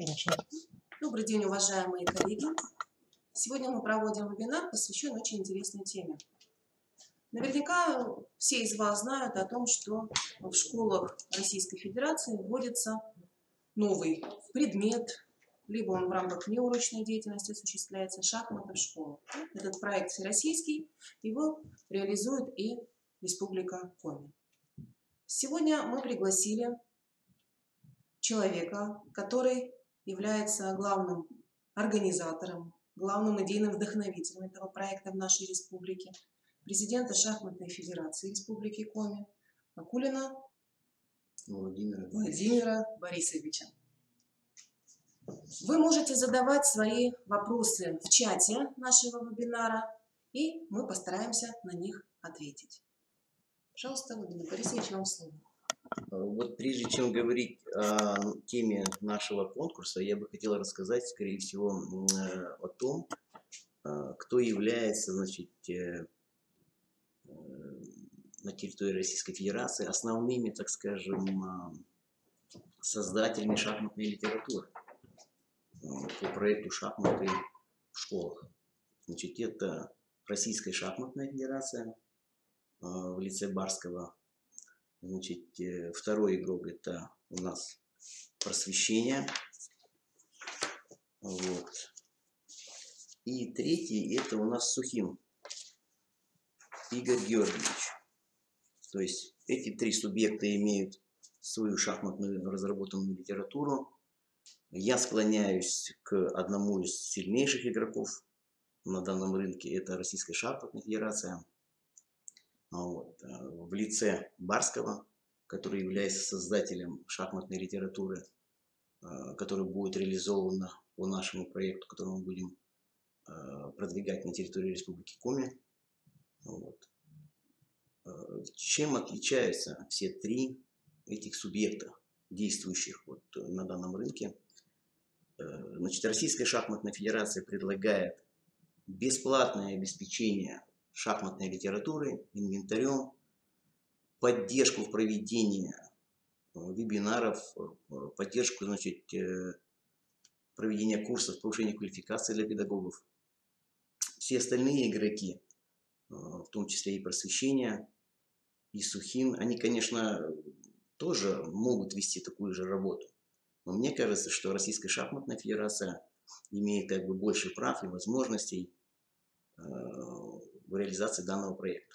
Начнем. Добрый день, уважаемые коллеги! Сегодня мы проводим вебинар, посвященный очень интересной теме. Наверняка все из вас знают о том, что в школах Российской Федерации вводится новый предмет, либо он в рамках неурочной деятельности осуществляется, шахматы в школах. Этот проект всероссийский, его реализует и Республика Коми. Сегодня мы пригласили человека, который является главным организатором, главным идейным вдохновителем этого проекта в нашей республике, президента Шахматной Федерации Республики Коми Акулина Владимира Борисовича. Вы можете задавать свои вопросы в чате нашего вебинара, и мы постараемся на них ответить. Пожалуйста, Владимир Борисович, вам слово. Вот прежде чем говорить о теме нашего конкурса, я бы хотел рассказать, скорее всего, о том, кто является, значит, на территории Российской Федерации основными, так скажем, создателями шахматной литературы по проекту «Шахматы в школах». Значит, это Российская шахматная федерация в лице Барского. Значит, второй игрок — это у нас Просвещение. Вот. И третий — это у нас Сухин Игорь Георгиевич. То есть эти три субъекта имеют свою шахматную разработанную литературу. Я склоняюсь к одному из сильнейших игроков на данном рынке. Это Российская шахматная федерация. Вот, в лице Барского, который является создателем шахматной литературы, которая будет реализована по нашему проекту, который мы будем продвигать на территории Республики Коми. Вот. Чем отличаются все три этих субъекта, действующих вот на данном рынке? Значит, Российская шахматная федерация предлагает бесплатное обеспечение шахматной литературы, инвентарем, поддержку в проведении вебинаров, поддержку, значит, проведения курсов повышения квалификации для педагогов. Все остальные игроки, в том числе и Просвещение, и Сухин, они, конечно, тоже могут вести такую же работу. Но мне кажется, что Российская шахматная федерация имеет как бы больше прав и возможностей в реализации данного проекта.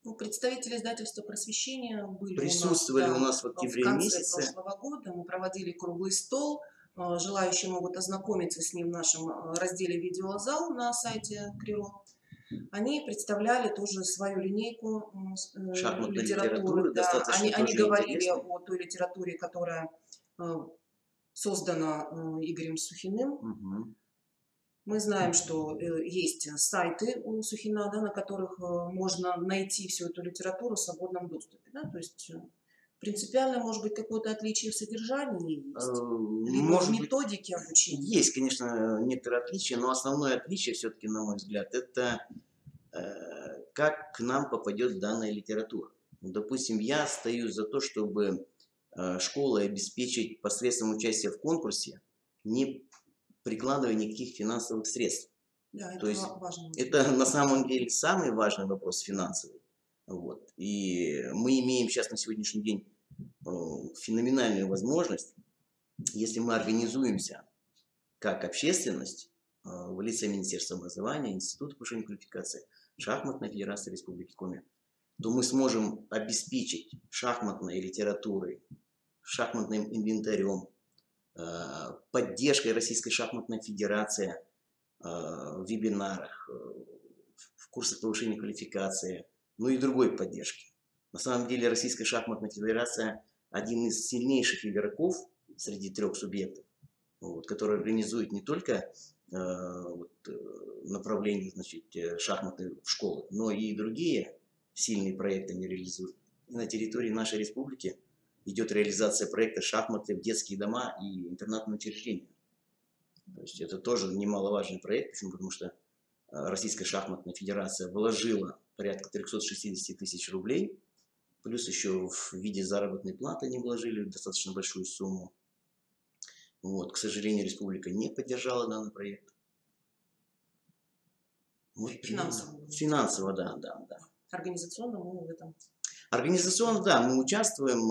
Ну, представители издательства «Просвещение» присутствовали у нас в октябре месяце. В конце прошлого года. Мы проводили круглый стол. Желающие могут ознакомиться с ним в нашем разделе «Видеозал» на сайте КРИРО. Они представляли тоже свою линейку шахматной литературы. Да. Они говорили интересно о той литературе, которая создана Игорем Сухиным. Угу. Мы знаем, что есть сайты у Сухина, да, на которых можно найти всю эту литературу в свободном доступе. Да? То есть принципиально, может быть, какое-то отличие в содержании есть? Либо в методике обучения? Есть, конечно, некоторые отличия, но основное отличие, все-таки, на мой взгляд, это как к нам попадет данная литература. Допустим, я стою за то, чтобы школы обеспечить посредством участия в конкурсе, не прикладывая никаких финансовых средств. Да, то это есть важно. Это на самом деле самый важный вопрос финансовый. Вот. И мы имеем сейчас на сегодняшний день феноменальную возможность, если мы организуемся как общественность в лице Министерства образования, Института повышения квалификации, Шахматной федерации Республики Коми, то мы сможем обеспечить шахматной литературой, шахматным инвентарем, поддержкой Российской шахматной федерации в вебинарах, в курсах повышения квалификации, ну и другой поддержки. На самом деле Российская шахматная федерация один из сильнейших игроков среди трех субъектов, вот, который организует не только направление, значит, шахматы в школы, но и другие сильные проекты они реализуют. И на территории нашей республики идет реализация проекта «Шахматы в детские дома и интернатные учреждения». То есть это тоже немаловажный проект. Почему? Потому что Российская шахматная федерация вложила порядка 360 тысяч рублей, плюс еще в виде заработной платы они вложили достаточно большую сумму. Вот, к сожалению, республика не поддержала данный проект. Вот, Финансово. Финансово, да. Организационно мы в этом. Организационно, да, мы участвуем,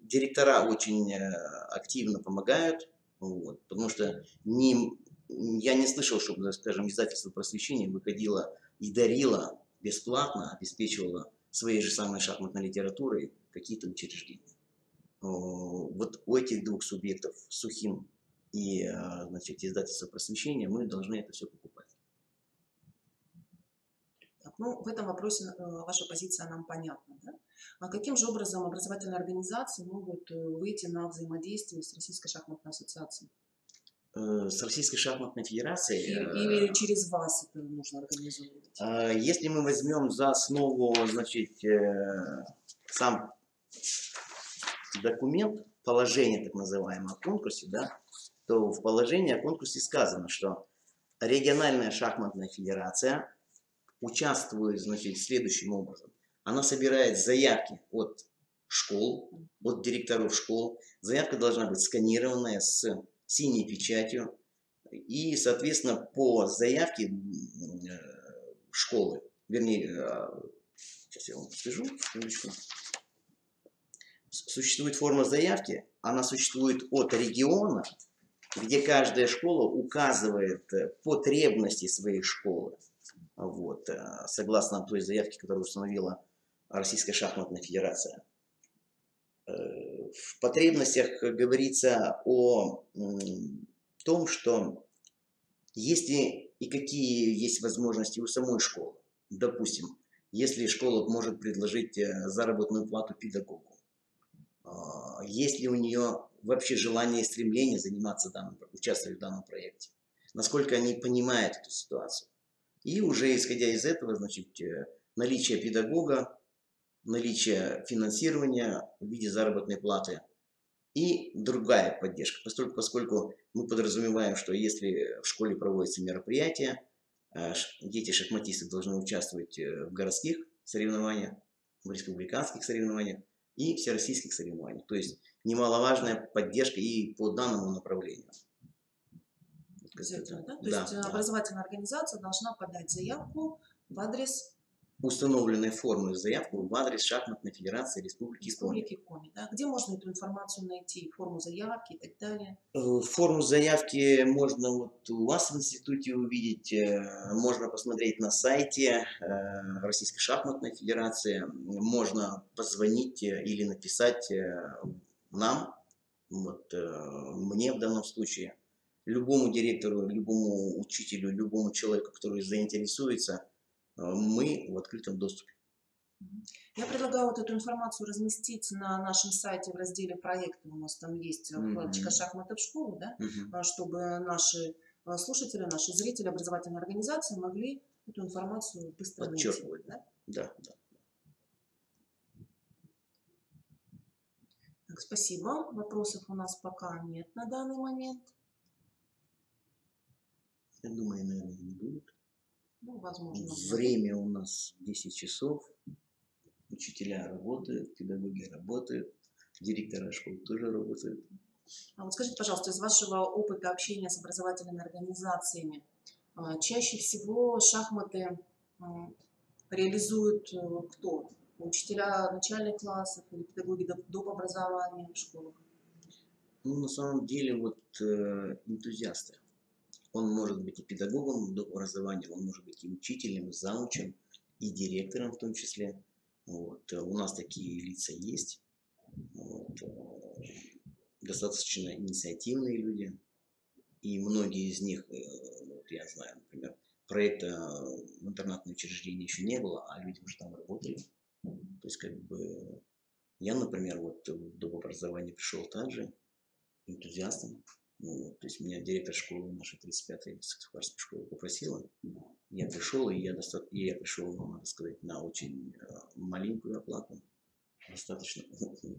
директора очень активно помогают, вот, потому что я не слышал, чтобы, скажем, издательство просвещения выходило и дарило бесплатно, обеспечивало своей же самой шахматной литературой какие-то учреждения. Вот у этих двух субъектов, Сухим и, значит, издательство просвещения, мы должны это все покупать. Ну, в этом вопросе ваша позиция нам понятна. Да? А каким же образом образовательные организации могут выйти на взаимодействие с Российской шахматной ассоциацией? С Российской шахматной федерацией... Или через вас это нужно организовывать? Если мы возьмем за основу, значит, сам документ, положение так называемое о конкурсе, да, то в положении о конкурсе сказано, что региональная шахматная федерация участвует, значит, следующим образом. Она собирает заявки от школ, от директоров школ. Заявка должна быть сканированная с синей печатью. И, соответственно, по заявке школы, вернее, сейчас я вам скажу, секундочку. Существует форма заявки, она существует от региона, где каждая школа указывает потребности своей школы. Вот, согласно той заявке, которую установила Российская шахматная федерация. В потребностях говорится о том, что если и какие есть возможности у самой школы. Допустим, если школа может предложить заработную плату педагогу, есть ли у нее вообще желание и стремление заниматься участвовать в данном проекте, насколько они понимают эту ситуацию. И уже исходя из этого, значит, наличие педагога, наличие финансирования в виде заработной платы и другая поддержка. Поскольку мы подразумеваем, что если в школе проводятся мероприятия, дети-шахматисты должны участвовать в городских соревнованиях, в республиканских соревнованиях и всероссийских соревнованиях. То есть немаловажная поддержка и по данному направлению. Да? То есть образовательная организация должна подать заявку в адрес... Установленной формы заявку в адрес Шахматной Федерации Республики Коми. Да? Где можно эту информацию найти? Форму заявки и так далее? Форму заявки можно вот у вас в институте увидеть, можно посмотреть на сайте Российской Шахматной Федерации, можно позвонить или написать нам, вот, мне в данном случае, любому директору, любому учителю, любому человеку, который заинтересуется, мы в открытом доступе. Я предлагаю вот эту информацию разместить на нашем сайте в разделе «Проекты». У нас там есть вкладочка «Шахматы в школу», да? Чтобы наши слушатели, наши зрители образовательной организации могли эту информацию быстро найти. Да? Да. Так, спасибо. Вопросов у нас пока нет на данный момент. Я думаю, наверное, не будет. Ну, возможно. Время у нас 10 часов. Учителя работают, педагоги работают, директора школ тоже работают. А вот скажите, пожалуйста, из вашего опыта общения с образовательными организациями, чаще всего шахматы реализуют кто? Учителя начальных классов или педагоги доп. Образования в школах? Ну, на самом деле, вот энтузиасты. Он может быть и педагогом доп. Образования, он может быть и учителем, заучем, и директором в том числе. Вот. У нас такие лица есть. Вот. Достаточно инициативные люди. И многие из них, вот я знаю, например, проекта в интернатное учреждение еще не было, а люди уже там работали. То есть, как бы, я, например, вот в доп. Образование пришел также энтузиастом. Ну, то есть меня директор школы нашей 35-й саксофонной школы попросила. Я пришел, и я пришел, надо сказать, на очень маленькую оплату. Достаточно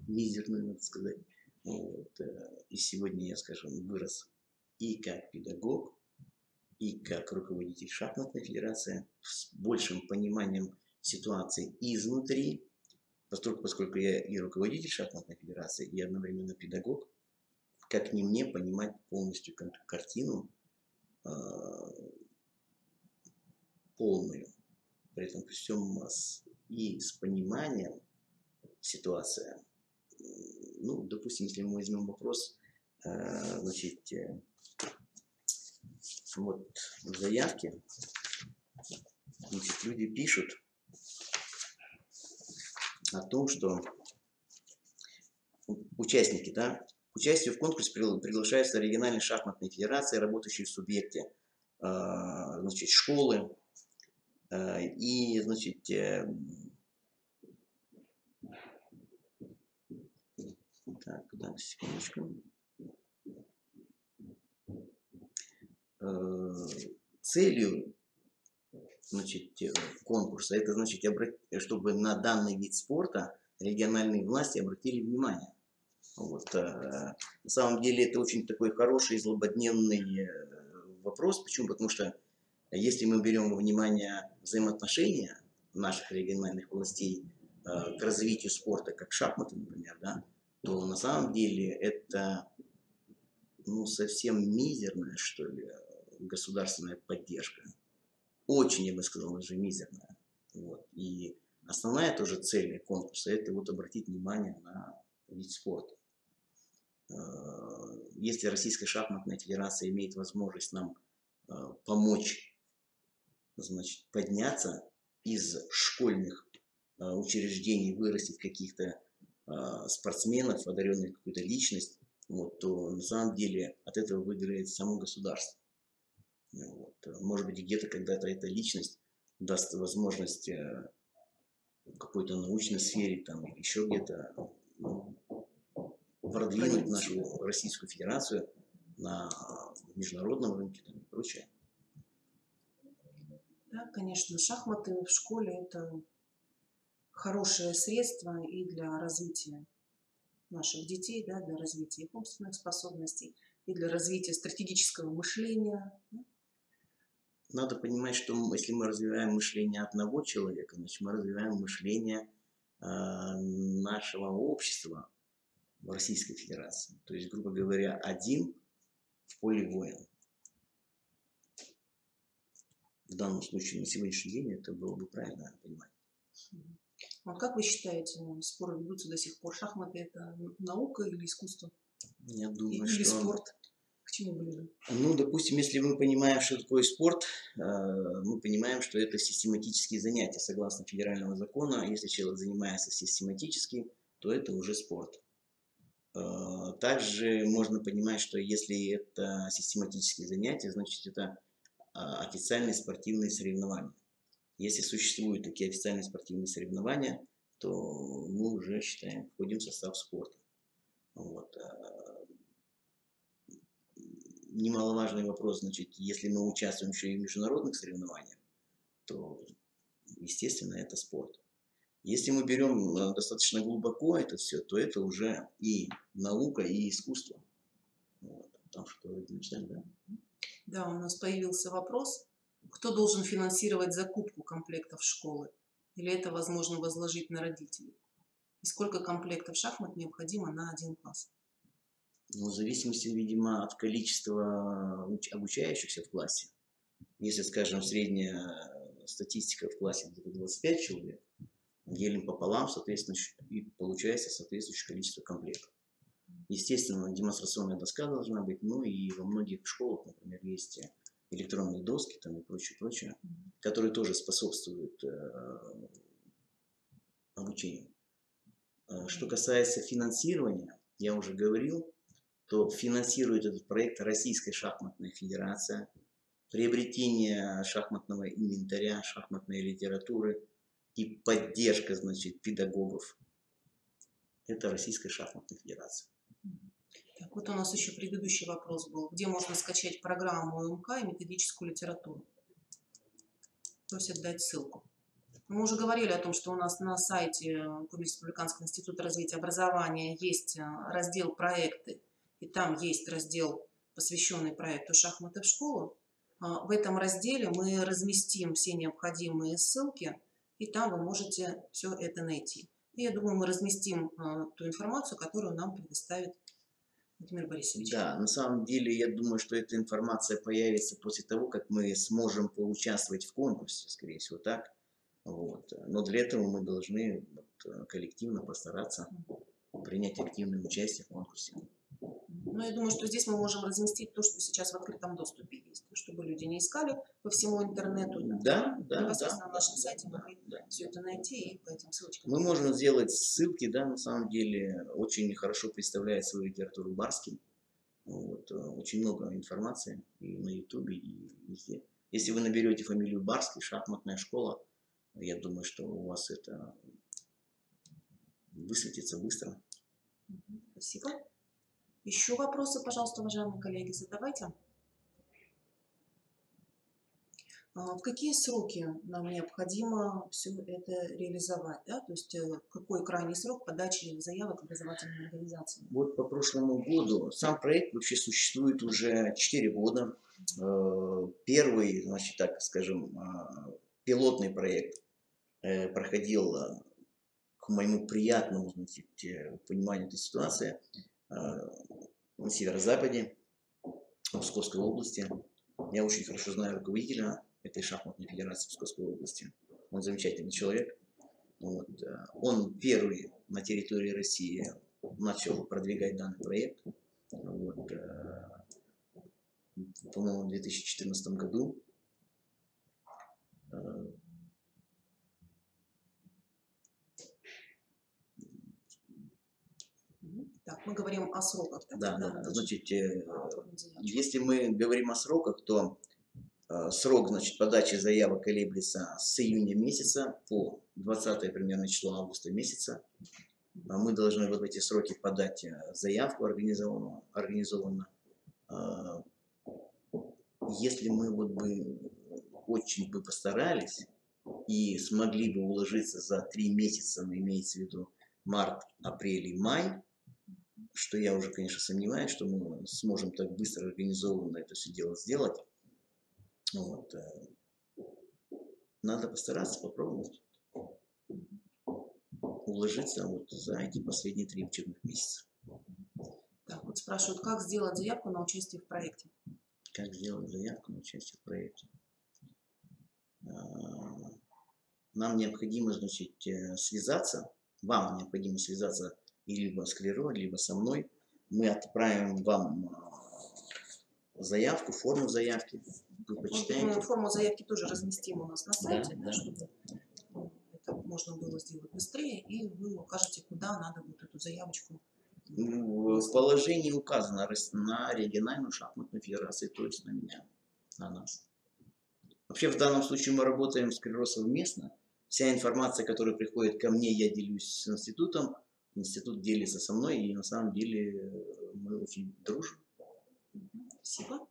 мизерную, надо сказать. Вот. И сегодня я, скажем, вырос и как педагог, и как руководитель шахматной федерации с большим пониманием ситуации изнутри, поскольку я и руководитель шахматной федерации, и одновременно педагог. как не мне, понимать полностью картину полную, при этом при всем и с пониманием ситуации. Ну, допустим, если мы возьмем вопрос, значит, вот в заявке, значит, люди пишут о том, что участники, да, к участию в конкурсе приглашаются региональные шахматные федерации, работающие в субъекте, значит, школы, и, значит, так, да, секундочку. Целью, значит, конкурса, это, значит, чтобы на данный вид спорта региональные власти обратили внимание. Вот. На самом деле это очень такой хороший, злободневный вопрос. Почему? Потому что если мы берем во внимание взаимоотношения наших региональных властей к развитию спорта, как шахматы, например, да, то на самом деле это, ну, совсем мизерная, что ли, государственная поддержка. Очень, я бы сказал, даже мизерная. Вот. И основная тоже цель конкурса – это вот обратить внимание на вид спорта. Если Российская шахматная федерация имеет возможность нам помочь, значит, подняться из школьных учреждений, вырастить каких-то спортсменов, одаренных какую-то личность, вот, то на самом деле от этого выиграет само государство. Вот. Может быть, где-то когда-то эта личность даст возможность в какой-то научной сфере там, или еще где-то продвинуть нашу Российскую Федерацию на международном рынке там, и прочее. Да, конечно, шахматы в школе – это хорошее средство и для развития наших детей, да, для развития их умственных способностей, и для развития стратегического мышления. Надо понимать, что если мы развиваем мышление одного человека, значит, мы развиваем мышление нашего общества в Российской Федерации. То есть, грубо говоря, один в поле воин. В данном случае на сегодняшний день это было бы правильно понимать. Вот как вы считаете, споры ведутся до сих пор? Шахматы – это наука или искусство? Я думаю, или что... спорт? К чему ближе? Ну, допустим, если мы понимаем, что такое спорт, мы понимаем, что это систематические занятия, согласно федерального закона. Если человек занимается систематически, то это уже спорт. Также можно понимать, что если это систематические занятия, значит, это официальные спортивные соревнования. Если существуют такие официальные спортивные соревнования, то мы уже считаем, входим в состав спорта. Вот. Немаловажный вопрос, значит, если мы участвуем еще и в международных соревнованиях, то, естественно, это спорт. Если мы берем достаточно глубоко это все, то это уже и наука, и искусство. Вот. Там что начинать, да? Да, у нас появился вопрос, кто должен финансировать закупку комплектов школы? Или это возможно возложить на родителей? И сколько комплектов шахмат необходимо на один класс? Ну, в зависимости, видимо, от количества обучающихся в классе. Если, скажем, средняя статистика в классе где-то 25 человек, делим пополам, соответственно, и получается соответствующее количество комплектов. Естественно, демонстрационная доска должна быть, ну и во многих школах, например, есть электронные доски там и прочее, которые тоже способствуют обучению. Что касается финансирования, я уже говорил, то финансирует этот проект Российская шахматная федерация, приобретение шахматного инвентаря, шахматной литературы и поддержка, значит, педагогов. Это Российская шахматная федерация. Так, вот у нас еще предыдущий вопрос был. Где можно скачать программу УМК и методическую литературу? Просят дать ссылку. Мы уже говорили о том, что у нас на сайте Коми Республиканского института развития образования есть раздел «Проекты», и там есть раздел, посвященный проекту «Шахматы в школу». В этом разделе мы разместим все необходимые ссылки, и там вы можете все это найти. И я думаю, мы разместим ту информацию, которую нам предоставит Владимир Борисович. Да, на самом деле, я думаю, что эта информация появится после того, как мы сможем поучаствовать в конкурсе, скорее всего, так. Вот. Но для этого мы должны коллективно постараться принять активное участие в конкурсе. Ну, я думаю, что здесь мы можем разместить то, что сейчас в открытом доступе есть, чтобы люди не искали по всему интернету. Да. Непосредственно на нашем сайте могли Да. все это найти и по этим ссылочкам. Мы можем сделать ссылки, да, на самом деле, очень хорошо представляет свою литературу Барский. Вот, очень много информации и на ютубе, и везде. Если вы наберете фамилию Барский, шахматная школа, я думаю, что у вас это высветится быстро. Спасибо. Еще вопросы, пожалуйста, уважаемые коллеги, задавайте. В какие сроки нам необходимо все это реализовать? Да? То есть какой крайний срок подачи заявок образовательной организации? Вот по прошлому году сам проект вообще существует уже 4 года. Первый, значит, так скажем, пилотный проект проходил, к моему приятному, значит, пониманию этой ситуации, на северо-западе Псковской области. Я очень хорошо знаю руководителя этой шахматной федерации Псковской области. Он замечательный человек. Вот. Он первый на территории России начал продвигать данный проект. Вот. По-моему, в 2014 году. Так, мы говорим о сроках. Да. Значит, если мы говорим о сроках, то срок, значит, подачи заявок колеблется с июня месяца по 20 примерно число августа месяца. Мы должны вот в эти сроки подать заявку организованно. Если мы вот бы очень бы постарались и смогли бы уложиться за 3 месяца, имеется в виду март, апрель и май, что я уже, конечно, сомневаюсь, что мы сможем так быстро организованно это все дело сделать. Вот. Надо постараться, попробовать уложиться вот за эти последние 3 учебных месяца. Так, вот спрашивают, как сделать заявку на участие в проекте? Как сделать заявку на участие в проекте? Нам необходимо, значит, связаться, вам необходимо связаться и либо с Клеро, либо со мной. Мы отправим вам заявку, форму заявки. Вы почитаете. Мы форму заявки тоже разместим у нас на сайте, Да. чтобы это можно было сделать быстрее, и вы укажете, куда надо будет эту заявочку. В положении указано на региональную шахматную федерацию, то есть на меня, на нас. Вообще в данном случае мы работаем с Клеро совместно. Вся информация, которая приходит ко мне, я делюсь с институтом. Институт делится со мной, и на самом деле мы очень дружим. Спасибо.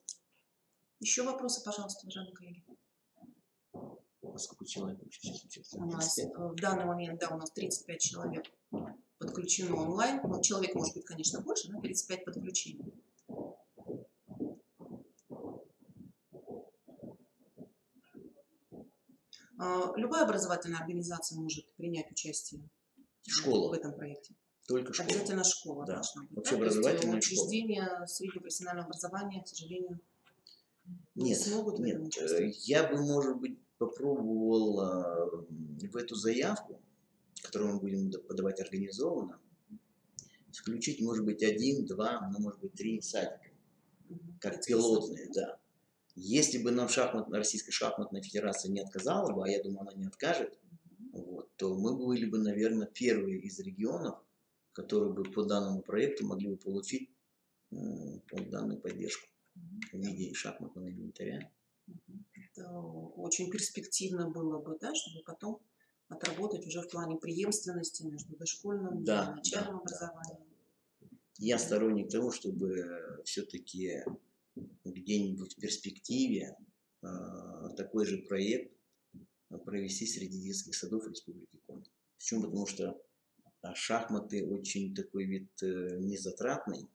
Еще вопросы, пожалуйста, уважаемые коллеги. Сколько человек сейчас учится? У нас в данный момент, да, у нас 35 человек подключено онлайн. Но человек может быть, конечно, больше, но 35 подключений. Любая образовательная организация может принять участие в этом проекте. Только школа. Обязательно школа должна быть. Вообще образовательная учреждения среднего профессионального образования, к сожалению, не Нет, смогут в этом участвовать. Я бы, может быть, попробовал в эту заявку, которую мы будем подавать организованно, включить, может быть, 1, 2, ну, может быть, 3 садика, как пилотные, да. Если бы нам Российская шахматная федерация не отказала бы, а я думаю, она не откажет, вот, то мы были бы, наверное, первые из регионов, которые бы по данному проекту могли бы получить данную поддержку в виде шахматного инвентаря. Это очень перспективно было бы, да, чтобы потом отработать уже в плане преемственности между дошкольным и начальным образованием. Я сторонник того, чтобы все-таки где-нибудь в перспективе такой же проект провести среди детских садов Республики Коми. Почему? Потому что шахматы очень такой вид незатратный,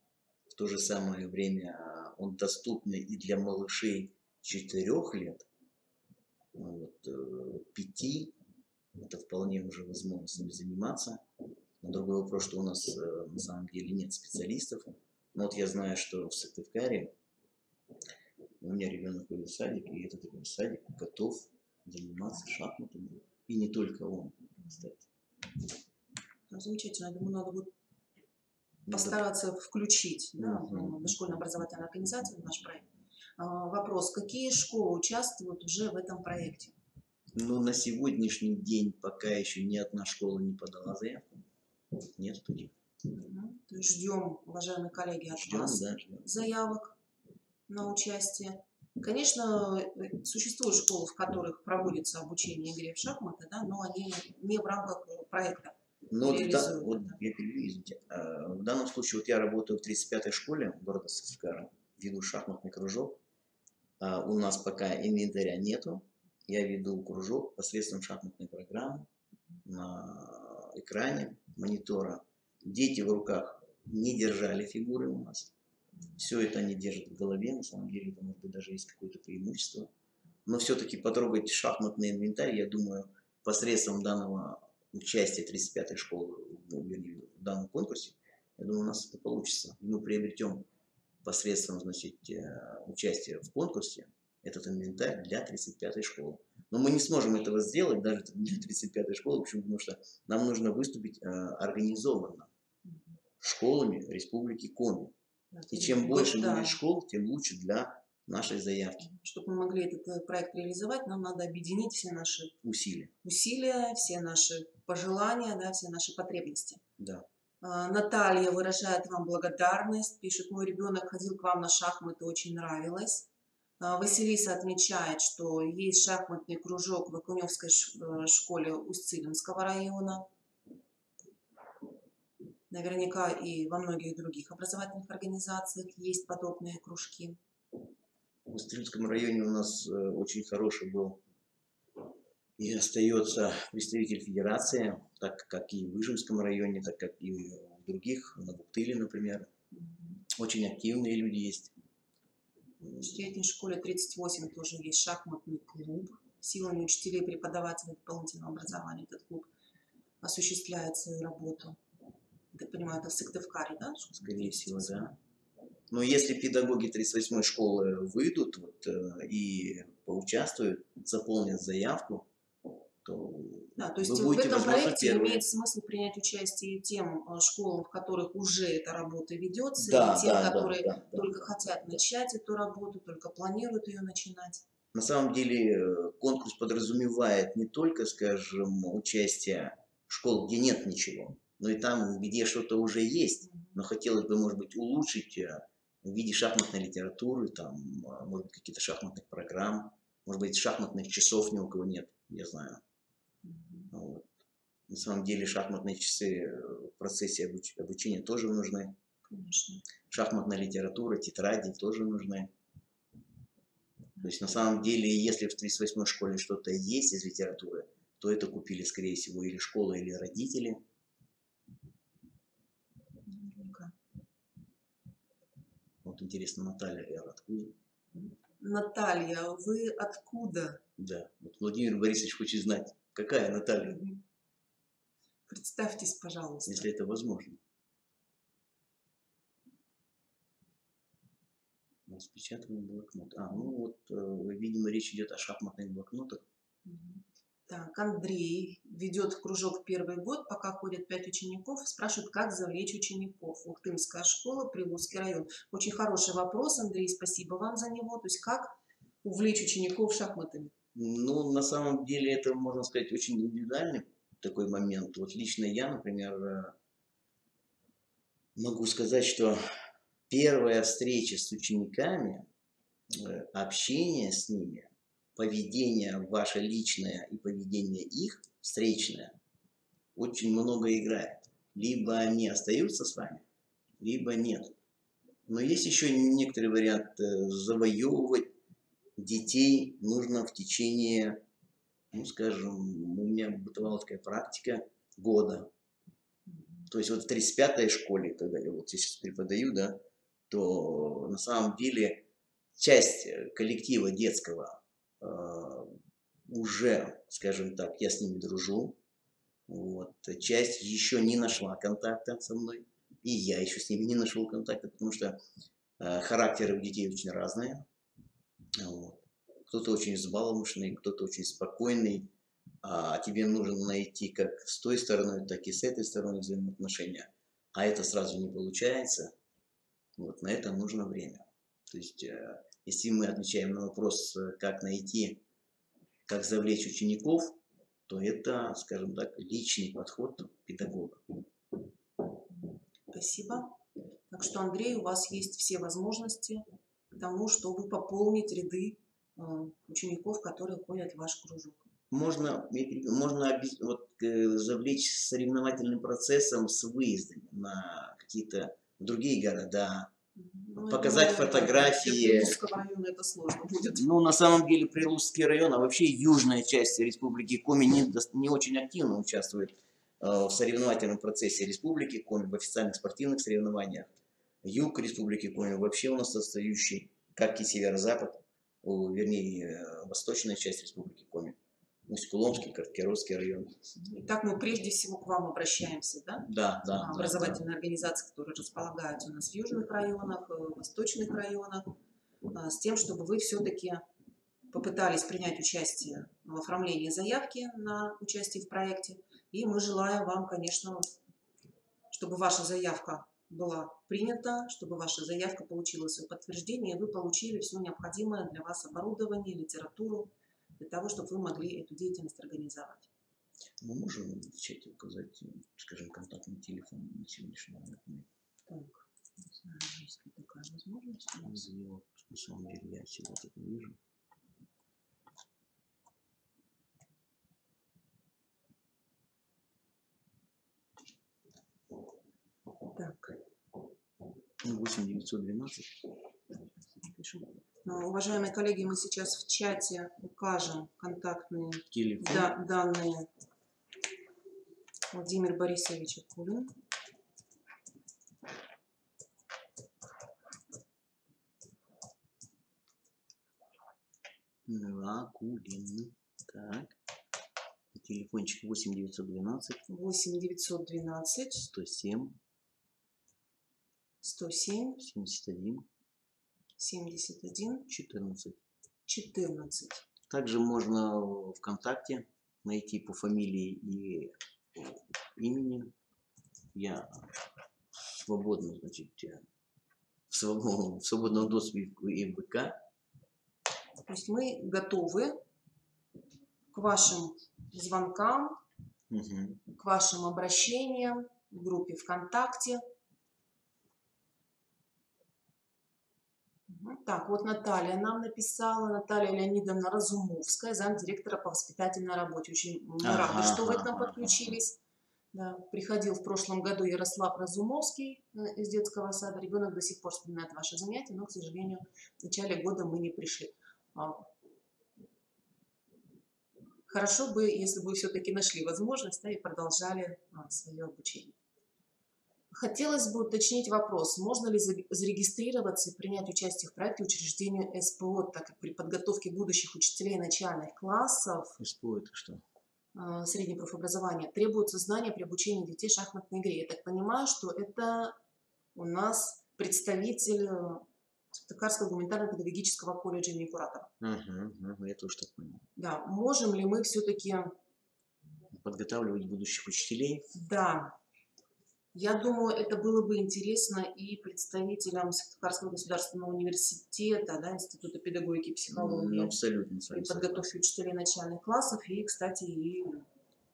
в то же самое время он доступный и для малышей 4 лет, вот, 5, это вполне уже возможно с ними заниматься. Но другой вопрос, что у нас на самом деле нет специалистов Но вот я знаю, что в Сыктывкаре у меня ребенок ходит в садик, и этот садик готов заниматься шахматами. И не только он, кстати. Ну, замечательно. Я думаю, надо будет Ну, постараться включить, да, Мгм. дошкольную образовательную организацию в наш проект. Вопрос, какие школы участвуют уже в этом проекте? Но на сегодняшний день пока еще ни одна школа не подала заявку. Нет таких. То есть ждем, уважаемые коллеги, от Ждем, вас да, ждем. заявок на участие. Конечно, существуют школы, в которых проводится обучение игре в шахматы, да, но они не в рамках проекта Но вот, реализуют вот это. я перебью, извините. В данном случае вот я работаю в 35-й школе города Сыктывкара, веду шахматный кружок. У нас пока инвентаря нету. Я веду кружок посредством шахматной программы на экране монитора. Дети в руках не держали фигуры у нас. Все это они держат в голове. На самом деле это, может быть, даже есть какое-то преимущество. Но все-таки потрогать шахматный инвентарь, я думаю, посредством данного участия 35-й школы в данном конкурсе, я думаю, у нас это получится. И мы приобретем посредством, значит, участия в конкурсе этот инвентарь для 35-й школы. Но мы не сможем этого сделать даже для 35-й школы, почему? Потому что нам нужно выступить организованно школами Республики Коми. И чем больше будет школ, тем лучше для нашей заявки. Чтобы мы могли этот проект реализовать, нам надо объединить все наши усилия, все наши пожелания, да, все наши потребности. Да. Наталья выражает вам благодарность, пишет: мой ребенок ходил к вам на шахматы, очень нравилось. Василиса отмечает, что есть шахматный кружок в Окуневской школе Усть-Цилимского района. Наверняка и во многих других образовательных организациях есть подобные кружки. В Усть-Цилимском районе у нас очень хороший был и остается представитель федерации, так как и в Ижемском районе, так как и в других, на Буктыле, например. Очень активные люди есть. В средней школе 38 тоже есть шахматный клуб. Силами учителей и преподавателей дополнительного образования этот клуб осуществляет свою работу. Я так понимаю, это в Сыктывкаре, да? Скорее всего, да. Но если педагоги 38-й школы выйдут и поучаствуют, заполнят заявку, то, да, то есть в этом проекте имеет смысл принять участие и тем школам, в которых уже эта работа ведется, да, и тем, которые только хотят начать эту работу, только планируют ее начинать. На самом деле конкурс подразумевает не только, скажем, участие школ, где нет ничего, но и там, где что-то уже есть, но хотелось бы, может быть, улучшить в виде шахматной литературы, там, может быть, какие-то шахматных программ, может быть, шахматных часов ни у кого нет, я знаю. Вот. На самом деле шахматные часы в процессе обучения тоже нужны. Конечно. Шахматная литература, тетради тоже нужны. То есть на самом деле, если в 38-й школе что-то есть из литературы, то это купили, скорее всего, или школа, или родители. Наверняка. Вот интересно, Наталья, я откуда? Наталья, вы откуда? Да, вот Владимир Борисович хочет знать, какая Наталья? Представьтесь, пожалуйста. Если это возможно. Распечатываем блокнот. Ну вот, видимо, речь идет о шахматных блокнотах. Так, Андрей ведет кружок в первый год, пока ходят 5 учеников, спрашивает, как завлечь учеников. Ухтымская школа, Прилузский район. Очень хороший вопрос, Андрей, спасибо вам за него. То есть, как увлечь учеников шахматами? Ну, на самом деле, это, можно сказать, очень индивидуальный такой момент. Вот лично я, например, могу сказать, что первая встреча с учениками, общение с ними, поведение ваше личное и поведение их встречное очень много играет. Либо они остаются с вами, либо нет. Но есть еще некоторый вариант завоевывать детей нужно в течение, ну скажем, у меня бытовала такая практика года. То есть вот в 35-й школе, когда я вот сейчас преподаю, да, то на самом деле часть коллектива детского уже, скажем так, я с ними дружу. Вот. Часть еще не нашла контакта со мной. И я еще с ними не нашел контакта, потому что характеры у детей очень разные. Вот. Кто-то очень взбалмошный, кто-то очень спокойный, а тебе нужно найти как с той стороны, так и с этой стороны взаимоотношения. А это сразу не получается. Вот, на это нужно время. То есть, если мы отвечаем на вопрос, как найти, как завлечь учеников, то это, скажем так, личный подход педагога. Спасибо. Так что, Андрей, у вас есть все возможности к тому, чтобы пополнить ряды учеников, которые ходят в ваш кружок. Можно вот, завлечь соревновательным процессом с выездами на какие-то другие города, показать фотографии. Для Прилужского района это сложно будет. Ну, на самом деле, Прилужский район, а вообще южная часть Республики Коми не очень активно участвует в соревновательном процессе Республики Коми, в официальных спортивных соревнованиях. Юг Республики Коми вообще у нас отстающий, как и северо-запад, вернее, восточная часть Республики Коми. Усть-Куломский, Кировский район. Итак, мы прежде всего к вам обращаемся, да? Да, да. Образовательные организации, которые располагаются у нас в южных районах, в восточных районах, с тем, чтобы вы все-таки попытались принять участие в оформлении заявки на участие в проекте. И мы желаем вам, конечно, чтобы ваша заявка была принята, чтобы ваша заявка получила свое подтверждение, и вы получили все необходимое для вас оборудование, литературу, для того, чтобы вы могли эту деятельность организовать. Мы можем в чате указать, скажем, контактный телефон на сегодняшний момент. Так, не знаю, есть ли такая возможность. На самом деле я всегда это вижу. Так. 8912. Уважаемые коллеги, мы сейчас в чате укажем контактные телефон. Данные Владимира Борисовича Кулина. Кулин. Так. Телефончик 8912. 8912. 107. 107. 71. 71. 14. 14. Также можно ВКонтакте найти по фамилии и имени. Я свободно, значит, в свободном доступе в ВК. То есть мы готовы к вашим звонкам, к вашим обращениям в группе ВКонтакте. Так, вот Наталья нам написала, Наталья Леонидовна Разумовская, замдиректора по воспитательной работе. Очень мы рады, что вы к нам подключились. Да, приходил в прошлом году Ярослав Разумовский из детского сада. Ребенок до сих пор вспоминает ваши занятия, но, к сожалению, в начале года мы не пришли. Хорошо бы, если бы вы все-таки нашли возможность, да, и продолжали свое обучение. Хотелось бы уточнить вопрос, можно ли зарегистрироваться и принять участие в проекте учреждению СПО, так как при подготовке будущих учителей начальных классов СПО это что? Среднего профобразования требуются знания при обучении детей шахматной игре. Я так понимаю, что это у нас представитель Сыктывкарского гуманитарно-педагогического колледжа имени Куратова. Я тоже так понял. Да, можем ли мы все-таки подготавливать будущих учителей? Да. Я думаю, это было бы интересно и представителям Сыктывкарского государственного университета, да, Института педагогики и психологии. Абсолютно. И подготовки учителей начальных классов, и, кстати, и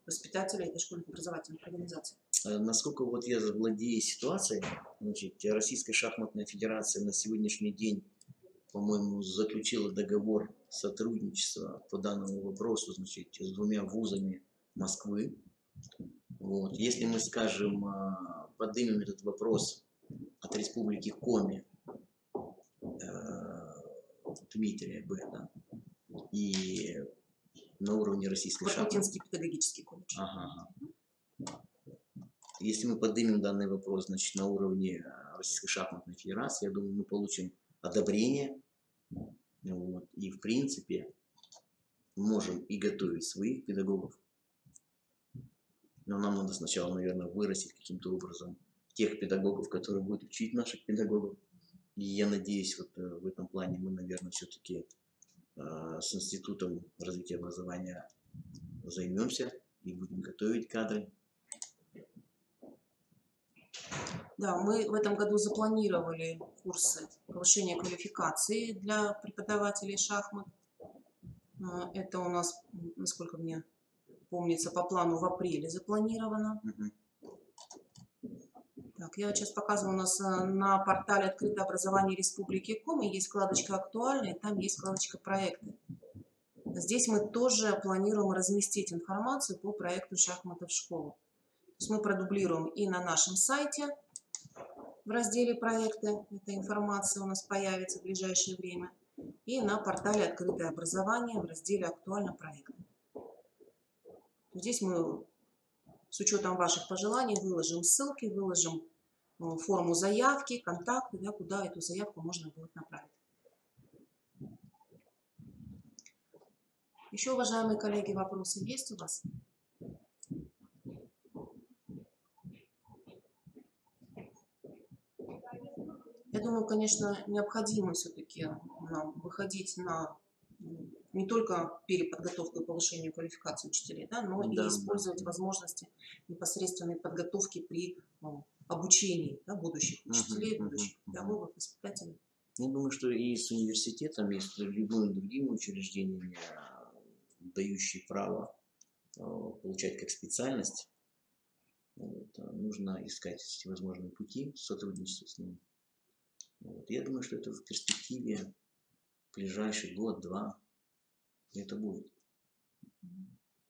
воспитателей дошкольных образовательных организаций. Насколько вот я владею ситуацией, значит, Российская шахматная федерация на сегодняшний день, по-моему, заключила договор сотрудничества по данному вопросу, значит, с 2 вузами Москвы. Вот. Если мы, скажем, поднимем этот вопрос от Республики Коми, Дмитрия Б. Да, и на уровне Российской шахматной... Воркутинский педагогический колледж. Если мы поднимем данный вопрос, значит, на уровне Российской шахматной федерации, я думаю, мы получим одобрение. Вот. И, в принципе, можем и готовить своих педагогов. Но нам надо сначала, наверное, вырастить каким-то образом тех педагогов, которые будут учить наших педагогов. И я надеюсь, вот в этом плане мы, наверное, все-таки с Институтом развития образования займемся и будем готовить кадры. Да, мы в этом году запланировали курсы повышения квалификации для преподавателей шахмат. Это у нас, насколько мне помнится, по плану в апреле запланировано. Так, я сейчас показываю, у нас на портале «Открытое образование Республики Коми» есть вкладочка «Актуальные», там есть вкладочка «Проекты». Здесь мы тоже планируем разместить информацию по проекту «Шахматы в школу». То есть мы продублируем и на нашем сайте в разделе «Проекты», эта информация у нас появится в ближайшее время, и на портале «Открытое образование» в разделе «Актуально проекты». Здесь мы с учетом ваших пожеланий выложим ссылки, выложим форму заявки, контакты, да, куда эту заявку можно будет направить. Еще, уважаемые коллеги, вопросы есть у вас? Я думаю, конечно, необходимо все-таки нам выходить на не только переподготовку и повышение квалификации учителей, да, но и использовать возможности непосредственной подготовки при обучении, да, будущих учителей, будущих педагогов, воспитателей. Я думаю, что и с университетом, и с любыми другими учреждениями, дающие право получать как специальность, вот, нужно искать всевозможные пути сотрудничества с ними. Вот. Я думаю, что это в перспективе, в ближайший год-два, это будет.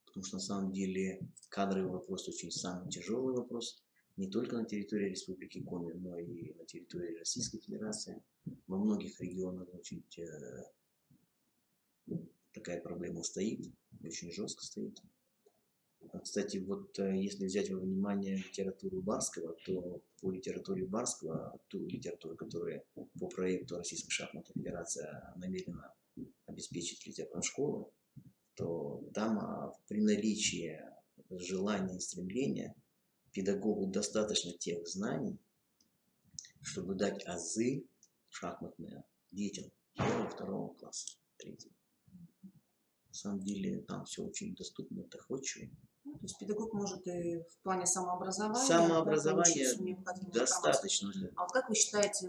Потому что на самом деле кадровый вопрос очень самый тяжелый вопрос. Не только на территории Республики Коми, но и на территории Российской Федерации. Во многих регионах очень такая проблема стоит, очень жестко стоит. Кстати, вот если взять во внимание литературу Барского, то по литературе Барского, ту литературу, которая по проекту Российской шахматной федерации намерена обеспечить литературную школу, то там при наличии желания и стремления педагогу достаточно тех знаний, чтобы дать азы шахматные детям 1-2 класса, 3. На самом деле там все очень доступно, доходчиво. Ну, то есть педагог может и в плане самообразования, самообразование достаточно. А вот как вы считаете,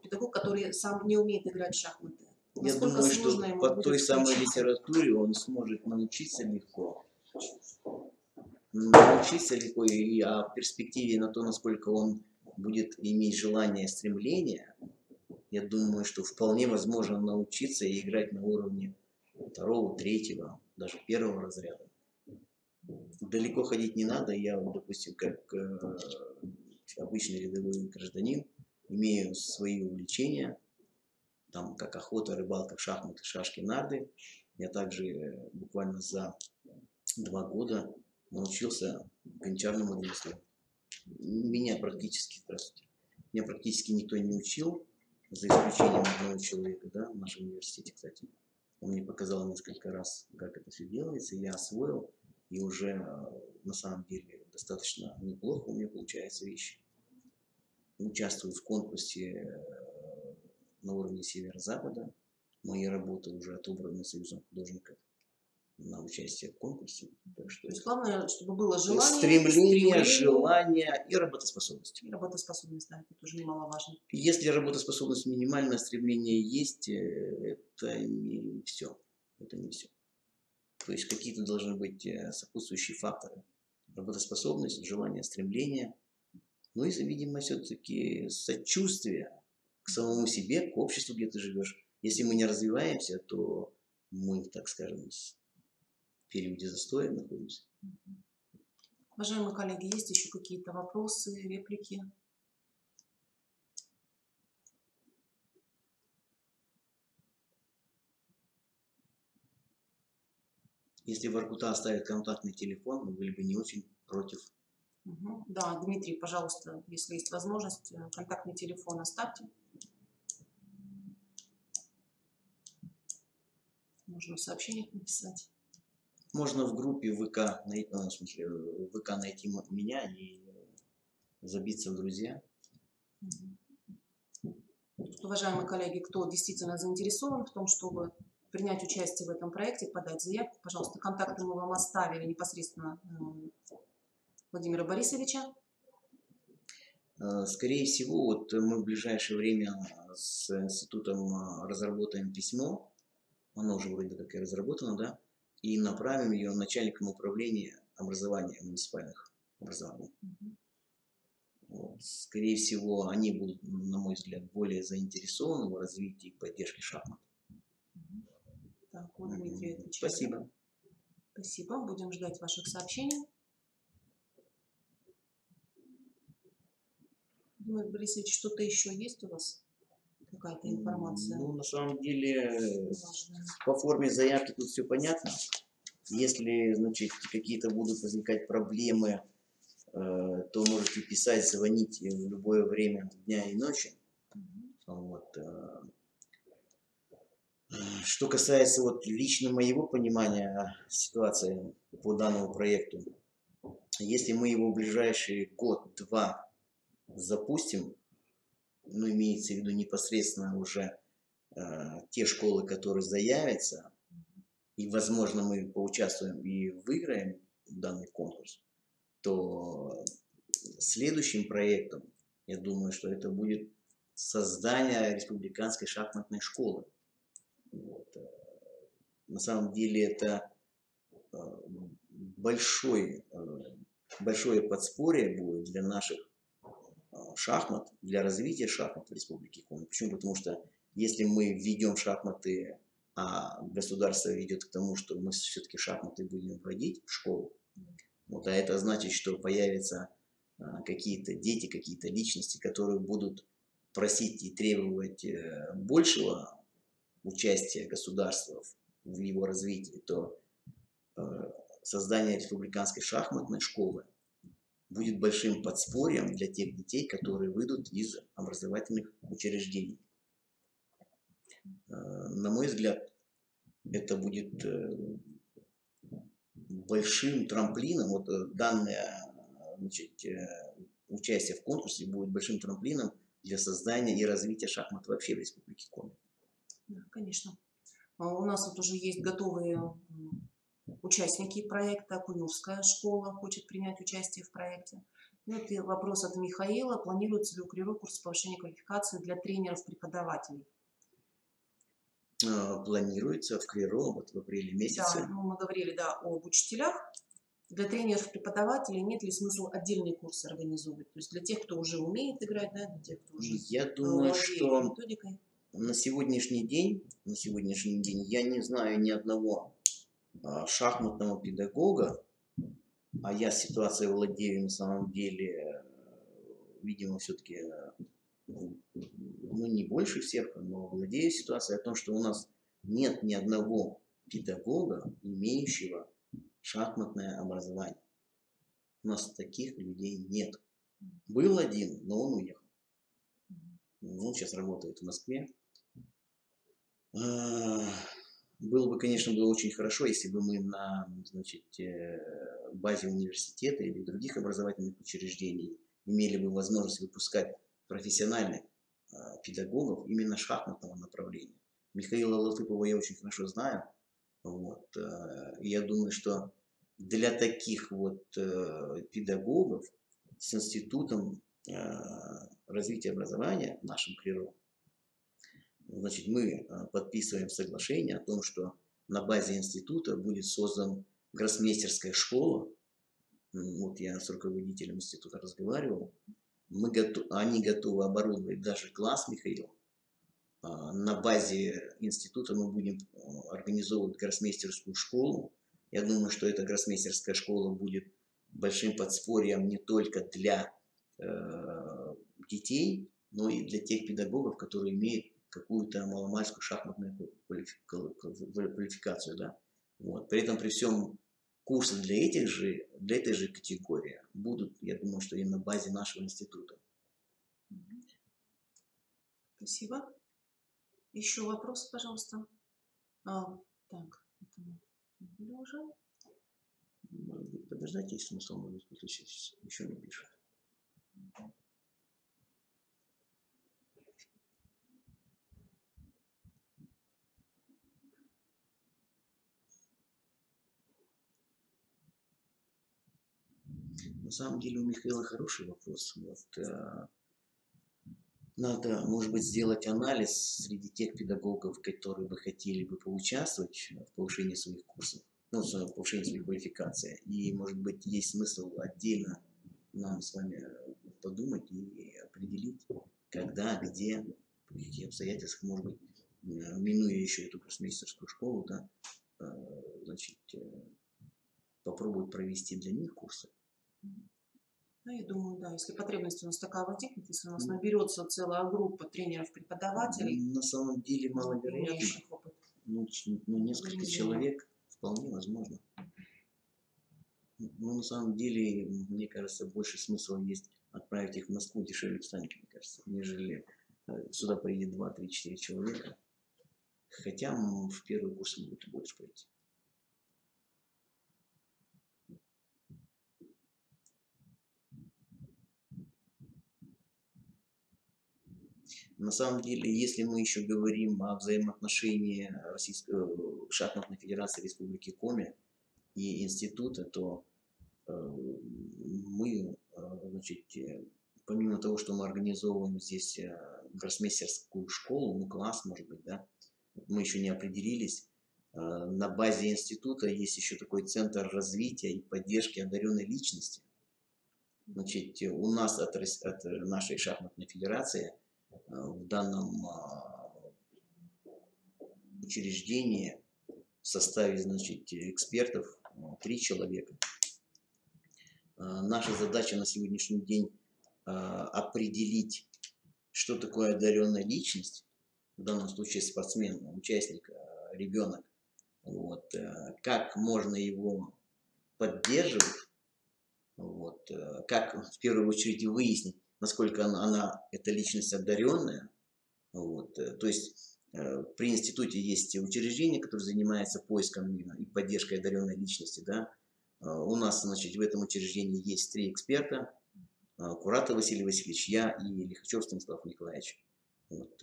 педагог, который сам не умеет играть в шахматы, я думаю, что по той самой литературе он сможет научиться легко. И в перспективе на то, насколько он будет иметь желание, стремление, я думаю, что вполне возможно научиться и играть на уровне 2, 3, даже 1 разряда. Далеко ходить не надо. Я, допустим, как обычный рядовой гражданин, имею свои увлечения, там как охота, рыбалка, шахматы, шашки, нарды. Я также буквально за 2 года научился гончарному ремеслу. Меня практически никто не учил, за исключением одного человека, да, в нашем университете, кстати. Он мне показал несколько раз, как это все делается, и я освоил, и уже на самом деле достаточно неплохо у меня получаются вещи. Участвую в конкурсе на уровне Северо-Запада. Мои работы уже отобраны Союзом художников на участие в конкурсе. Так что то есть главное, чтобы было желание, стремление, желание и работоспособность. И работоспособность, да, это тоже немаловажно. Если работоспособность минимальная, стремление есть, это не все. Это не все. То есть какие-то должны быть сопутствующие факторы. Работоспособность, желание, стремление. Ну и, видимо, все-таки сочувствие к самому себе, к обществу, где ты живешь. Если мы не развиваемся, то мы, так скажем, в периоде застоя находимся. Уважаемые коллеги, есть еще какие-то вопросы, реплики? Если Воркута оставит контактный телефон, мы были бы не очень против. Да, Дмитрий, пожалуйста, если есть возможность, контактный телефон оставьте. Можно в сообщениях написать. Можно в группе ВК, в смысле, ВК найти меня и забиться в друзья. Уважаемые коллеги, кто действительно заинтересован в том, чтобы принять участие в этом проекте, подать заявку, пожалуйста, контакты мы вам оставили непосредственно Владимира Борисовича. Скорее всего, вот мы в ближайшее время с институтом разработаем письмо, оно уже вроде как и разработано, да, и направим ее начальникам управления образования муниципальных образований. Вот. Скорее всего, они будут, на мой взгляд, более заинтересованы в развитии и поддержке шахмат. Так, вот Дмитрий отвечает. Спасибо. Спасибо. Будем ждать ваших сообщений. Владимир Борисович, что-то еще есть у вас? Какая-то информация? Ну, на самом деле, важная? по форме заявки тут все понятно. Если, значит, какие-то будут возникать проблемы, то можете писать, звонить в любое время дня и ночи. Вот. Что касается вот лично моего понимания ситуации по данному проекту, если мы его в ближайший год-два запустим, ну, имеется в виду непосредственно уже те школы, которые заявятся, и, возможно, мы поучаствуем и выиграем данный конкурс, то следующим проектом, я думаю, что это будет создание республиканской шахматной школы. Вот. На самом деле это большое подспорье будет для наших шахмат, для развития шахмат в Республике Коми. Почему? Потому что если мы введем шахматы, а государство ведет к тому, что мы все-таки шахматы будем вводить в школу, вот, а это значит, что появятся какие-то дети, какие-то личности, которые будут просить и требовать большего участия государства в его развитии, то создание республиканской шахматной школы будет большим подспорьем для тех детей, которые выйдут из образовательных учреждений. На мой взгляд, это будет большим трамплином, вот данное, значит, участие в конкурсе будет большим трамплином для создания и развития шахмат вообще в Республике Коми. Да, конечно. У нас вот уже есть готовые участники проекта. Куневская школа хочет принять участие в проекте. И вот вопрос от Михаила. Планируется ли у КРИРО курс повышения квалификации для тренеров-преподавателей? Планируется в КРИРО вот в апреле месяце. Да, ну, мы говорили, да, об учителях. Для тренеров-преподавателей нет ли смысла отдельные курсы организовывать? То есть для тех, кто уже умеет играть, да, для тех, кто уже Я думаю, что методикой. на сегодняшний день я не знаю ни одного шахматного педагога, а я ситуацией владею на самом деле, видимо, все-таки, ну, не больше всех, но владею ситуацией о том, что у нас нет ни одного педагога, имеющего шахматное образование. У нас таких людей нет. Был один, но он уехал. Он сейчас работает в Москве. Было бы, конечно, очень хорошо, если бы мы на, значит, базе университета или других образовательных учреждений имели бы возможность выпускать профессиональных педагогов именно шахматного направления. Михаила Латыпова я очень хорошо знаю. Вот, и я думаю, что для таких вот педагогов с Институтом развития образования в нашем КРИРО, значит, мы подписываем соглашение о том, что на базе института будет создана гроссмейстерская школа. Вот я с руководителем института разговаривал. Они готовы оборудовать даже класс, Михаил. На базе института мы будем организовывать гроссмейстерскую школу. Я думаю, что эта гроссмейстерская школа будет большим подспорьем не только для детей, но и для тех педагогов, которые имеют какую-то маломальскую шахматную квалификацию. Да? Вот. При этом, при всем, курсы для этой же категории будут, я думаю, что и на базе нашего института. Спасибо. Еще вопросы, пожалуйста. Так, это мы уже. Может быть, подождать, есть смысл, может быть, еще напишет. На самом деле у Михаила хороший вопрос. Надо, может быть, сделать анализ среди тех педагогов, которые бы хотели бы поучаствовать в повышении своих курсов, ну, в повышении своей квалификации. И, может быть, есть смысл отдельно нам с вами подумать и определить, когда, где, при каких обстоятельствах, может быть, минуя еще эту гроссмейстерскую школу, да, значит, попробовать провести для них курсы. Да, я думаю, да, если потребность у нас такая возникнет, если у нас наберется целая группа тренеров-преподавателей, на самом деле маловероятно, опыт. Несколько человек вполне возможно. Но на самом деле, мне кажется, больше смысла есть отправить их в Москву, дешевле станет, мне кажется, нежели сюда приедет 2, 3, 4 человека. Хотя в первый курс могут и больше пройти. На самом деле, если мы еще говорим о взаимоотношении шахматной федерации Республики Коми и института, то мы, значит, помимо того, что мы организовываем здесь гроссмейстерскую школу, ну класс, может быть, да, мы еще не определились. На базе института есть еще такой центр развития и поддержки одаренной личности. Значит, у нас от нашей шахматной федерации в данном учреждении в составе, значит, экспертов 3 человека. Наша задача на сегодняшний день определить, что такое одаренная личность, в данном случае спортсмен, участник, ребенок, вот, как можно его поддерживать, вот, как в первую очередь выяснить, насколько эта личность одаренная. Вот, то есть при институте есть учреждение, которое занимается поиском и поддержкой одаренной личности, да. У нас, значит, в этом учреждении есть 3 эксперта: Куратов Василий Васильевич, я и Лихачев Станислав Николаевич. Вот,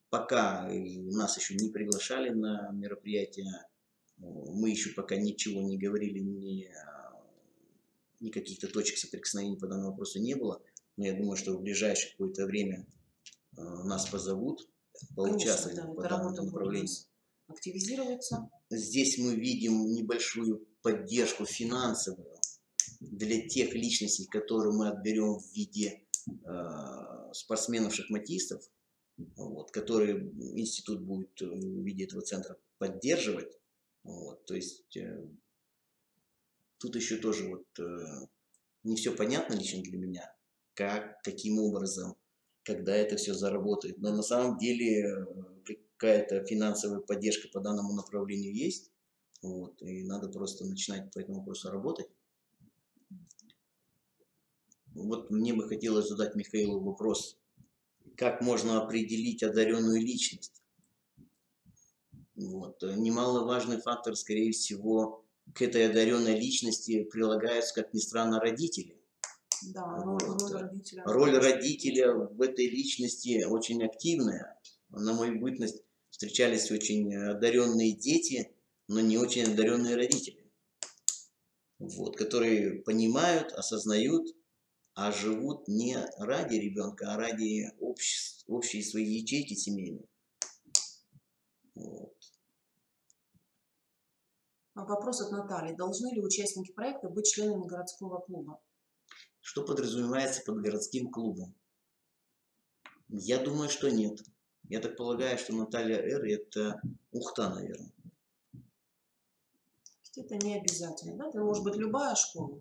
пока нас еще не приглашали на мероприятия, мы еще пока ничего не говорили, ни каких-то точек соприкосновения по данному вопросу не было. Но я думаю, что в ближайшее какое-то время нас позовут поучаствовать. Конечно, да, по данному направлению. Активизироваться. Здесь мы видим небольшую поддержку финансовую для тех личностей, которые мы отберем в виде спортсменов-шахматистов, вот, которые институт будет в виде этого центра поддерживать. Вот, то есть тут еще тоже вот не все понятно лично для меня, каким образом, когда это все заработает. Но на самом деле какая-то финансовая поддержка по данному направлению есть. Вот, и надо просто начинать по этому вопросу работать. Вот мне бы хотелось задать Михаилу вопрос, как можно определить одаренную личность? Вот. Немаловажный фактор, скорее всего, к этой одаренной личности прилагаются, как ни странно, родители. Да, роль родителя. Роль родителя в этой личности очень активная. На мою бытность встречались очень одаренные дети, но не очень одаренные родители. Вот, которые понимают, осознают, а живут не ради ребенка, а ради общей своей ячейки семейной. Вот. Вопрос от Натальи. Должны ли участники проекта быть членами городского клуба? Что подразумевается под городским клубом? Я думаю, что нет. Я так полагаю, что Наталья Р. это Ухта, наверное. Это не обязательно, да? Это может быть любая школа.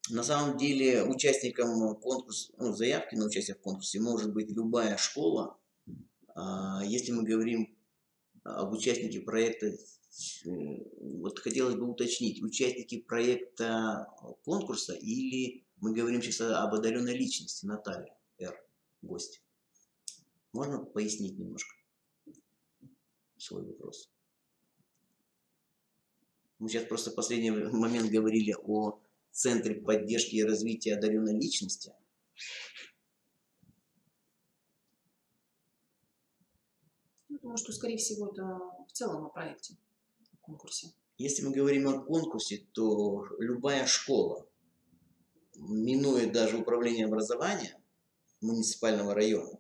На самом деле участником конкурса, заявки на участие в конкурсе может быть любая школа. Если мы говорим об участнике проекта, вот хотелось бы уточнить, участники проекта конкурса или мы говорим сейчас об одаренной личности Наталья Р. гость? Можно пояснить немножко свой вопрос? Мы сейчас просто в последний момент говорили о Центре поддержки и развития одаренной личности. Я думаю, что, скорее всего, это в целом о проекте, о конкурсе. Если мы говорим о конкурсе, то любая школа, минуя даже управление образования муниципального района,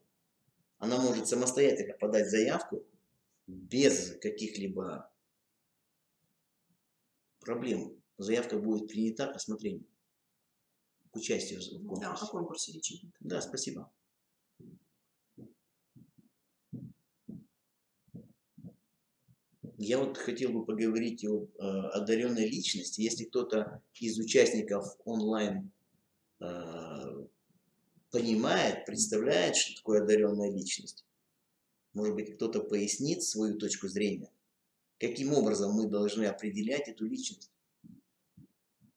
она может самостоятельно подать заявку без каких-либо проблем. Заявка будет принята к рассмотрению, к участию в конкурсе. Да, о конкурсе речь идет. Да, спасибо. Я вот хотел бы поговорить об одаренной личности. Если кто-то из участников онлайн понимает, представляет, что такое одаренная личность, может быть, кто-то пояснит свою точку зрения, каким образом мы должны определять эту личность,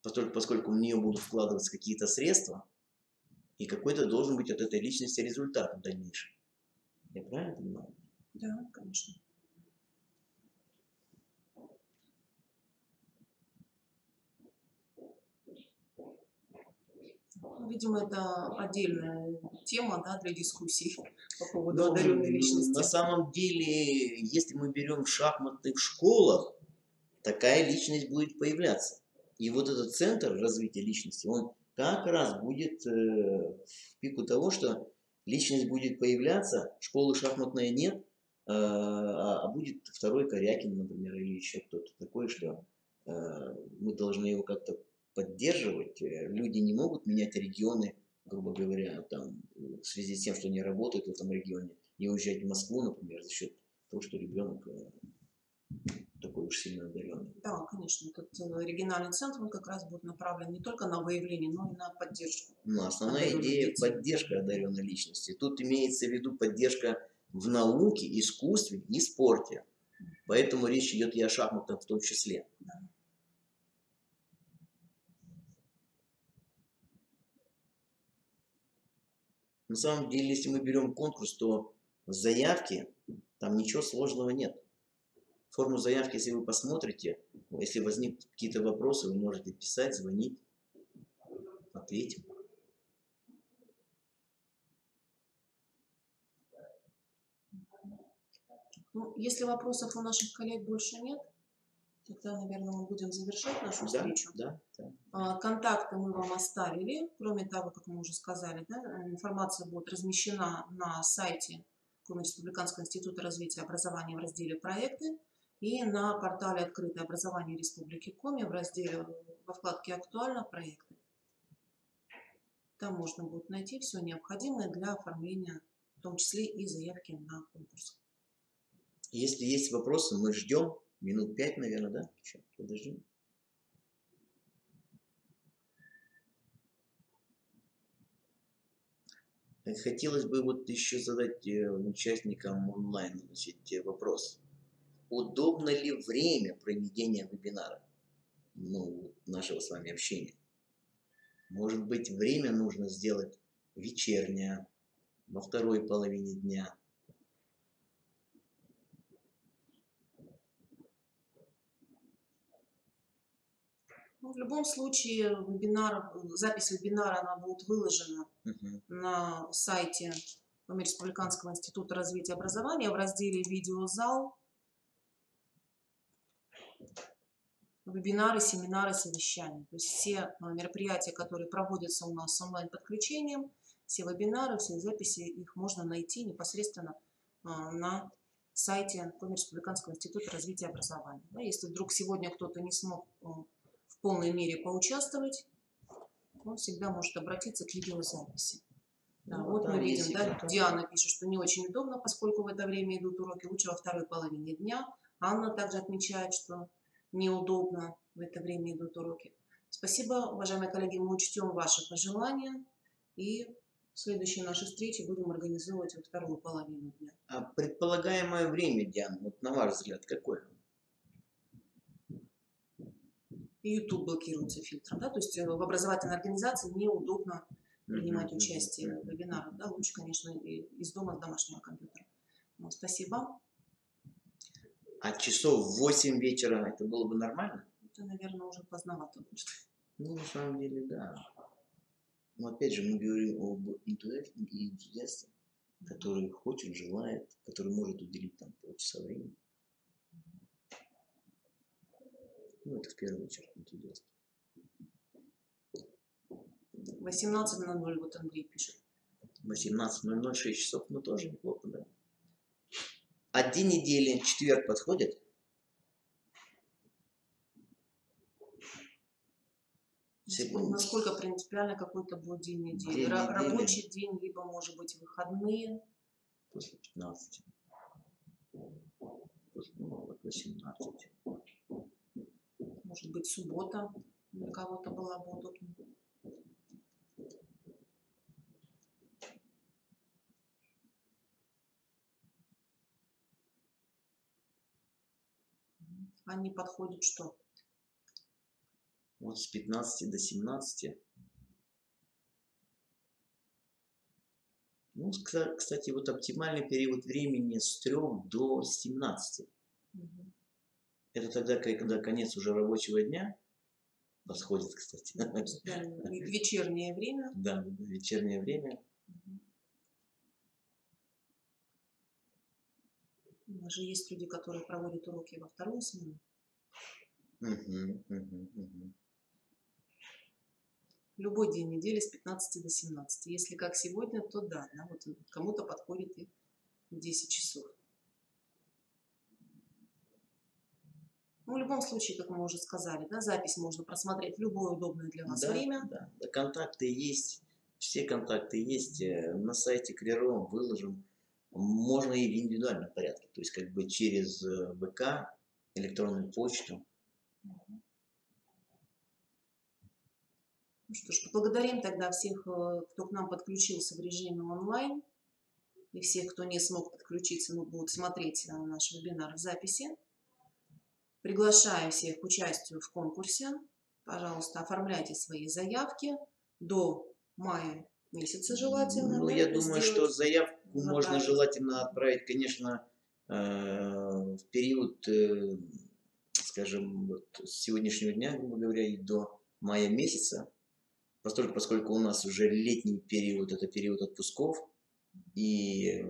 поскольку в нее будут вкладываться какие-то средства, и какой-то должен быть от этой личности результат в дальнейшем. Я правильно понимаю? Да, конечно. Видимо, это отдельная тема, да, для дискуссий по поводу одаренной личности. На самом деле, если мы берем шахматы в школах, такая личность будет появляться. И вот этот центр развития личности, он как раз будет в пику того, что личность будет появляться, школы шахматной нет, а будет второй Корякин, например, или еще кто-то такой, что мы должны его как-то поддерживать. Люди не могут менять регионы, грубо говоря, там, в связи с тем, что они работают в этом регионе, и уезжать в Москву, например, за счет того, что ребенок такой уж сильно одаренный. Да, конечно, этот региональный центр, он как раз будет направлен не только на выявление, но и на поддержку. Но основная идея – поддержка одаренной личности. Тут имеется в виду поддержка в науке, искусстве и спорте. Поэтому речь идет и о шахматах в том числе. Да. На самом деле, если мы берем конкурс, то в заявке там ничего сложного нет. Форму заявки, если вы посмотрите, если возникнут какие-то вопросы, вы можете писать, звонить, ответим. Ну, если вопросов у наших коллег больше нет, тогда, наверное, мы будем завершать нашу встречу. Да. Контакты мы вам оставили. Кроме того, как мы уже сказали, да, информация будет размещена на сайте Республиканского института развития образования в разделе «Проекты» и на портале «Открытое образование Республики Коми» в разделе, во вкладке «Актуально. Проекты». Там можно будет найти все необходимое для оформления, в том числе и заявки на конкурс. Если есть вопросы, мы ждем. Минут 5, наверное, да? Еще подождем. Хотелось бы вот еще задать участникам онлайн, значит, вопрос. Удобно ли время проведения вебинара? Ну, нашего с вами общения. Может быть, время нужно сделать вечернее, во второй половине дня. Ну, в любом случае, запись вебинара она будет выложена на сайте Республиканского института развития образования в разделе «Видеозал». Вебинары, семинары, совещания. То есть все мероприятия, которые проводятся у нас с онлайн-подключением, все вебинары, все записи, их можно найти непосредственно на сайте Республиканского института развития образования. Если вдруг сегодня кто-то не смог в полной мере поучаствовать, он всегда может обратиться к видеозаписи. Да, вот мы видим, да, Диана пишет, что не очень удобно, поскольку в это время идут уроки, лучше во второй половине дня. Анна также отмечает, что неудобно в это время идут уроки. Спасибо, уважаемые коллеги, мы учтем ваши пожелания и в следующей нашей встрече будем организовывать во вторую половину дня. А предполагаемое время, Диана, вот на ваш взгляд, какое? YouTube блокируется фильтром, да, то есть в образовательной организации неудобно принимать участие в вебинарах, да, лучше, конечно, из дома, с домашнего компьютера. Ну, спасибо. А часов в 8 вечера это было бы нормально? Это, наверное, уже поздновато будет. Ну, на самом деле, да. Но опять же мы говорим об энтузиасте, который хочет, желает, который может уделить там полчаса времени. Ну, это в первую очередь энтузиаст. 18:00, вот Андрей пишет. 18:00, 6 часов, ну тоже неплохо, да. От день недели четверг подходит? Насколько принципиально какой-то будет день недели? День недели. Рабочий день, либо, может быть, выходные. После 15. После, ну, вот 18. Может быть, суббота для кого-то была бы удобнее. А не подходит что? Вот с 15 до 17. Ну, кстати, вот оптимальный период времени с 3 до 17. Угу. Это тогда, когда конец уже рабочего дня подходит, кстати. Вечернее время. Да, вечернее время. У нас же есть люди, которые проводят уроки во вторую смену. Любой день недели с 15 до 17. Если как сегодня, то да, вот кому-то подходит и 10 часов. Ну, в любом случае, как мы уже сказали, да, запись можно просмотреть в любое удобное для вас время. Да, контакты есть, все контакты есть. На сайте Клеро выложим. Можно и в индивидуальном порядке, то есть как бы через ВК, электронную почту. Ну что ж, поблагодарим тогда всех, кто к нам подключился в режиме онлайн, и всех, кто не смог подключиться, но будут смотреть наш вебинар в записи. Приглашаю всех к участию в конкурсе. Пожалуйста, оформляйте свои заявки до мая месяца желательно. Ну, да, я думаю, что заявку можно нотариус. желательно отправить, конечно, в период, скажем, вот с сегодняшнего дня, грубо говоря, и до мая месяца. Поскольку у нас уже летний период, это период отпусков, и,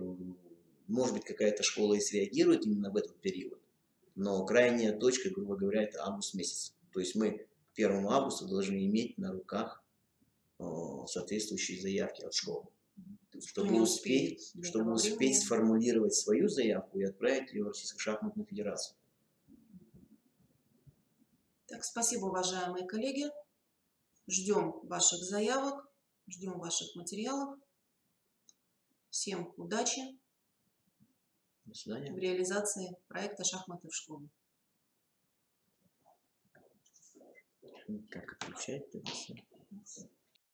может быть, какая-то школа и среагирует именно в этот период, но крайняя точка, грубо говоря, это август месяц. То есть мы к 1 августа должны иметь на руках соответствующие заявки от школы, чтобы успеть сформулировать свою заявку и отправить ее в Российскую шахматную федерацию. Так, спасибо, уважаемые коллеги. Ждем ваших заявок, ждем ваших материалов. Всем удачи До свидания. в реализации проекта «Шахматы в школу». Как отключать-то?